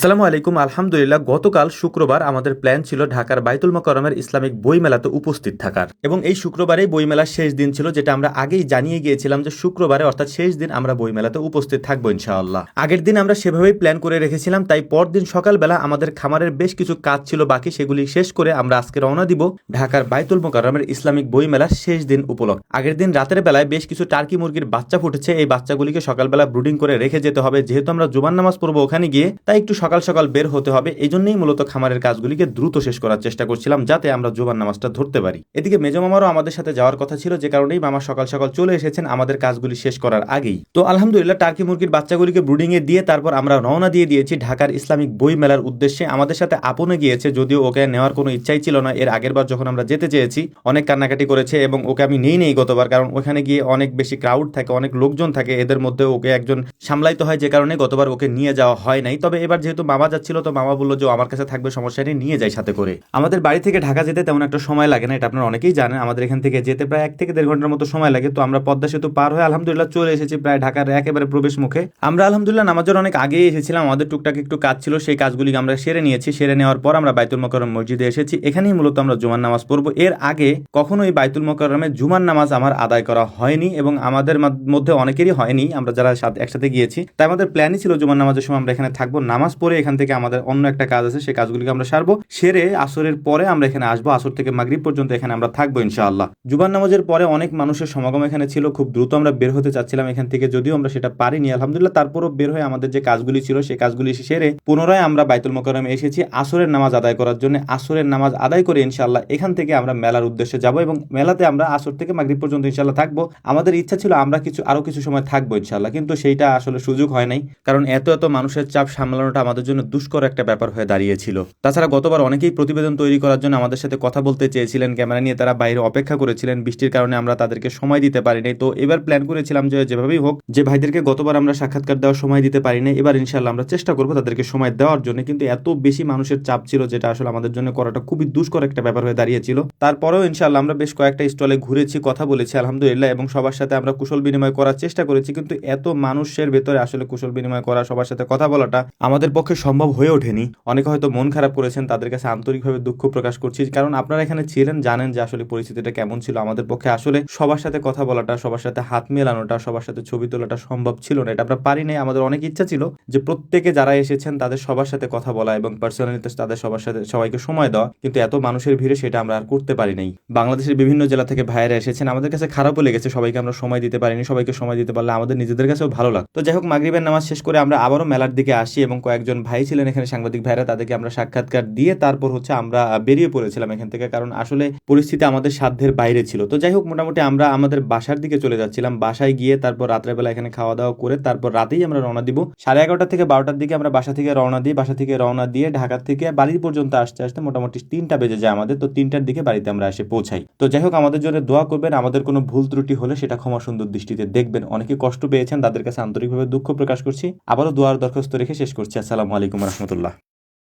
আসসালামু আলাইকুম। আলহামদুলিল্লাহ, গতকাল শুক্রবার আমাদের প্ল্যান ছিল ঢাকার বাইতুল মোকাররমের ইসলামিক বইমেলাতে উপস্থিত থাকার, এবং এই শুক্রবারেই বইমেলার শেষ দিন ছিল, যেটা আমরা আগেই জানিয়ে গিয়েছিলাম যে শুক্রবারে অর্থাৎ শেষ দিন আমরা বইমেলাতে উপস্থিত থাকবো ইনশাআল্লাহ। আগের দিন আমরা সেভাবেই প্ল্যান করে রেখেছিলাম, তাই পরদিন সকালবেলা আমাদের খামারের বেশ কিছু কাজ ছিল বাকি, সেগুলি শেষ করে আমরা আজকে রওনা দিব ঢাকার বাইতুল মোকাররমের ইসলামিক বইমেলার শেষ দিন উপলক্ষে। আগের দিন রাতের বেলায় বেশ কিছু টার্কি মুরগির বাচ্চা ফুটেছে, এই বাচ্চাগুলিকে সকালবেলা ব্রুডিং করে রেখে যেতে হবে, যেহেতু আমরা জুমার নামাজ পড়বো ওখানে গিয়ে, তাই একটু সকাল সকাল বের হতে হবে। এই জন্যই মূলত খামারের কাজগুলিকে দ্রুত শেষ করার চেষ্টা করছিলাম, যাতে আমরা জুমার নামাজটা ধরতে পারি। এদিকে মেজো মামারও আমাদের সাথে যাওয়ার কথা ছিল, যে কারণেই মামা সকাল সকাল চলে এসেছেন আমাদের কাজগুলি শেষ করার আগেই। তো আলহামদুলিল্লাহ, টার্কি মুরগির বাচ্চাগুলিকে ব্রুডিং এ দিয়ে তারপর আমরা রওনা দিয়ে দিয়েছি ঢাকার ইসলামিক বই মেলার উদ্দেশ্যে। আমাদের সাথে আপনে গিয়েছে, যদিও ওকে নেওয়ার কোনো ইচ্ছাই ছিল না। এর আগের বার যখন আমরা যেতে চেয়েছি অনেক কান্নাকাটি করেছে, এবং ওকে আমি নেই গতবার, কারণ ওখানে গিয়ে অনেক বেশি ক্রাউড থাকে, অনেক লোকজন থাকে, এদের মধ্যে ওকে একজন সামলাইতে হয়, যে কারণে গতবার ওকে নিয়ে যাওয়া হয় নাই। তবে এবার যেহেতু মামা যাচ্ছিল, তো মামা বললো যে আমার কাছে থাকবে, সমস্যা নেই, নিয়ে যাই সাথে করে। আমাদের বাড়ি থেকে ঢাকা যেতে তেমন একটা সময় লাগে না, এটা আপনারা অনেকেই জানেন। আমাদের এখান থেকে যেতে প্রায় 1 থেকে 1.5 ঘন্টার মতো সময় লাগে। তো আমরা পদ্মা সেতু পার হয়ে আলহামদুলিল্লাহ চলে এসেছি প্রায় ঢাকার একেবারে প্রবেশ মুখে। আমরা আলহামদুলিল্লাহ নামাজের অনেক আগেই এসেছিলাম, আমাদের টুকটাক একটু কাজ ছিল, সেই কাজগুলি আমরা সেরে নিয়েছি। সেরে নেওয়ার পর আমরা বাইতুল মোকাররম মসজিদে এসেছি, এখানেই মূলত আমরা জুমার নামাজ পড়বো। এর আগে কখনোই বাইতুল মোকাররমে জুমার নামাজ আমার আদায় করা হয়নি, এবং আমাদের মধ্যে অনেকেরই হয়নি, আমরা যারা একসাথে গিয়েছি। তাই আমাদের প্ল্যানই ছিল জুমার নামাজের সময় আমরা এখানে থাকবো, নামাজ পড়ে এখান থেকে আমাদের অন্য একটা কাজ আছে, সেই কাজগুলিকে আমরা সারবো, সেরে আসরের পরে আমরা এখানে আসবো। আসর থেকে মাগরিব পর্যন্ত এখানে আমরা থাকবো ইনশাআল্লাহ। জুমার নামাজের পরে অনেক মানুষের সমাগম এখানে ছিল, খুব দ্রুত আমরা বের হতে চাচ্ছিলাম এখান থেকে, যদিও আমরা সেটা পারিনি আলহামদুলিল্লাহ। তারপরও বের হয়ে আমাদের যে কাজগুলি ছিল সেই কাজগুলি সেরে পুনরায় আমরা বাইতুল মোকাররমে এসেছি আসরের নামাজ আদায় করার জন্য। আসরের নামাজ আদায় করে ইনশাআল্লাহ এখান থেকে আমরা মেলার উদ্দেশ্যে যাব, এবং মেলাতে আমরা আসর থেকে মাগরিব পর্যন্ত ইনশাআল্লাহ থাকবো। আমাদের ইচ্ছা ছিল আমরা আরো কিছু সময় থাকবো ইনশাআল্লাহ, কিন্তু সেইটা আসলে সুযোগ হয় নাই, কারণ এত মানুষের চাপ সামলানোটা আমাদের জন্য দুষ্কর একটা ব্যাপার হয়ে দাঁড়িয়েছিল। তাছাড়া গতবার অনেকেই প্রতিবেদন তৈরি করার জন্য আমাদের সাথে কথা বলতে চেয়েছিলেন, ক্যামেরা নিয়ে তারা বাইরে অপেক্ষা করেছিলেন, বৃষ্টির কারণে আমরা তাদেরকে সময় দিতে পারিনি। তো এবার প্ল্যান করেছিলাম যে যেভাবেই হোক, যে ভাইদেরকে গতবার আমরা সাক্ষাৎকার দেওয়ার সময় দিতে পারিনি, এবার ইনশাআল্লাহ আমরা চেষ্টা করবো তাদেরকে সময় দেওয়ার জন্য। কিন্তু এত বেশি মানুষের চাপ ছিল, যেটা আসলে আমাদের জন্য করাটা খুবই দুষ্কর একটা ব্যাপার হয়ে দাঁড়িয়েছিল। তারপরেও ইনশাআল্লাহ আমরা বেশ কয়েকটা স্টলে ঘুরেছি, কথা বলেছি আলহামদুলিল্লাহ, এবং সবার সাথে আমরা কুশল বিনিময় করার চেষ্টা করেছি। কিন্তু এত মানুষের ভেতরে আসলে কুশল বিনিময় করা, সবার সাথে কথা বলাটা আমাদের পক্ষে সম্ভব হয়ে ওঠেনি। অনেকে হয়তো মন খারাপ করেছেন, তাদের কাছে আন্তরিকভাবে দুঃখ প্রকাশ করছি, কারণ আপনারা এখানে ছিলেন, জানেন যে আসলে পরিস্থিতিটা কেমন ছিল। আমাদের পক্ষে আসলে সবার সাথে কথা বলাটা, সবার সাথে হাত মেলানোটা, সবার সাথে ছবি তোলাটা সম্ভব ছিল না, এটা আমরা পারি নাই। আমাদের অনেক ইচ্ছা ছিল যে প্রত্যেকে যারা এসেছেন তাদের সবার সাথে কথা বলা, এবং পার্সোনালি তাদের সবার সাথে সবাইকে সময় দেওয়া, কিন্তু এত মানুষের ভিড়ে সেটা আমরা আর করতে পারি নাই। বাংলাদেশের বিভিন্ন জেলা থেকে ভাইয়েরা এসেছেন, আমাদের কাছে খারাপও লেগেছে, সবাইকে আমরা সময় দিতে পারিনি। সবাইকে সময় দিতে পারলে আমাদের নিজেদের কাছেও ভালো লাগতো। তো যাই হোক, মাগরিবের নামাজ শেষ করে আমরা আবারও মেলার দিকে আসি, এবং কয়েকজন ভাই ছিলেন এখানে সাংবাদিক ভাইরা, তাদেরকে আমরা সাক্ষাৎকার দিয়ে তারপর আমরা বেরিয়ে পড়েছিলাম এখান থেকে, কারণ আসলে পরিস্থিতি আমাদের সাধ্যের বাইরে ছিল। তো যাই হোক, মোটামুটি আমরা আমাদের বাসার দিকে চলে যাচ্ছিলাম। বাসায় গিয়ে তারপর রাত্রেবেলা এখানে খাওয়া দাওয়া করে তারপর রাতেই আমরা রওনা দিব। 11:30 থেকে 12টার দিকে আমরা বাসা থেকে রওনা দিয়ে ঢাকা থেকে বাড়ি পর্যন্ত আসতে আসতে মোটামুটি 3টা বেজে যায় আমাদের। তো 3টার দিকে বাড়িতে আমরা এসে পৌঁছাই। তো যাই হোক, আমাদের জন্য দোয়া করবেন, আমাদের কোনো ভুল ত্রুটি হলে সেটা ক্ষমা সুন্দর দৃষ্টিতে দেখবেন। অনেকে কষ্ট পেয়েছেন, তাদের কাছে আন্তরিকভাবে দুঃখ প্রকাশ করছি। আবারও দোয়ার দরখাস্ত রেখে শেষ করছি। আসসালামু আলাইকুম রহমতুল্লাহ।